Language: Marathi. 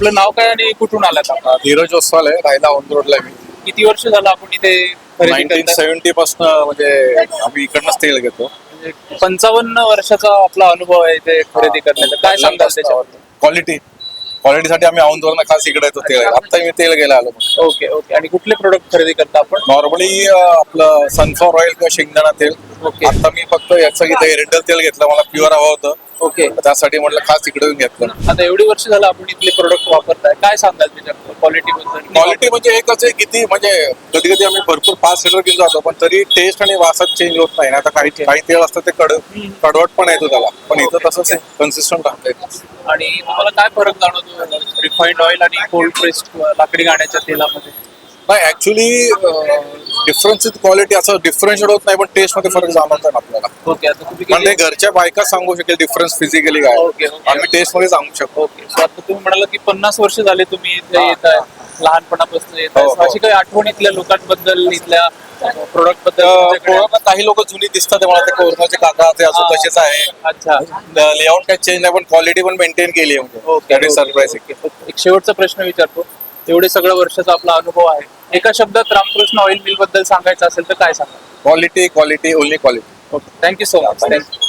आपलं नाव काय आणि कुठून आलात आपण? धीरज ओसवाल आहे, राहायला ऑन रोडला मी. किती वर्ष झालं आपण इथे खरेदी करताय? 1970 पासून म्हणजे आम्ही इकडनंच तेल घेतो. म्हणजे 55 वर्षाचा आपला अनुभव आहे इथे खरेदी करण्याचा. काय सांगताल त्याच्याबद्दल? क्वालिटीसाठी आम्ही औंध वरून खास इकडे येतो तेल. आता मी तेल घ्यायला आलो. Okay okay. आणि कुठले प्रोडक्ट खरेदी करता आपण? नॉर्मली आपलं सनफ्लॉवर ऑइल किंवा शेंगदाणा तेल. ओके. आता मी फक्त याचं इथे एरंडल तेल घेतलं, मला प्युअर हवं होतं. ओके. त्यासाठी म्हटलं खास इकडे येऊन घेतलं. आता एवढी वर्ष झालं आपण इथले प्रोडक्ट वापरताय, काय सांगाल त्याच्या क्वालिटी बद्दल? क्वालिटी म्हणजे एकच आहे, किती म्हणजे कधी कधी आम्ही भरपूर 5 लिटर घेऊन जातो, पण तरी टेस्ट आणि वासात चेंज होत नाही. आता काही तेल असतं ते कडवट पण येतो त्याला, पण इथं तसंच कन्सिस्टंट राहतंय. आणि तुम्हाला काय फरक जाणवतो रिफाईंड ऑइल आणि कोल्ड प्रेस्ड लाकडी गाण्याच्या तेलामध्ये? नाही ऍक्च्युली डिफरन्स क्वालिटी असं डिफरन्शिएट होत नाही, पण टेस्ट मध्ये फरक जाणवतो ना आपल्याला. ओके. आता तुम्ही म्हणजे घरच्या बायका सांगू शकेल डिफरन्स फिजिकली काय. Okay, okay. आम्ही टेस्ट मध्ये सांगू शकतो. ओके. सो आता तुम्ही म्हणाला की 50 वर्ष झाले तुम्ही इथे येत आहे, लहानपणापासून येत आहे. हो, हो. अशी काही आठवण इथल्या लोकांबद्दल, इथल्या प्रोडक्ट बद्दल तुमच्याकडे? कोरोना काही लोक जुनी दिसतात, ते मला ते कोरोनाचे काका ते अजून तसेच आहे. अच्छा. लेआउट काही चेंज नाही, पण क्वालिटी पण मेंटेन केली आहे. ओके. सरप्राईज. एक शेवटचा प्रश्न विचारतो. एवढे सगळं वर्षाचा आपला अनुभव आहे, एका शब्दात रामकृष्ण ऑइल मिल बद्दल सांगायचं असेल तर काय सांगा? Quality only quality. Okay. Thank you so much. Thank you.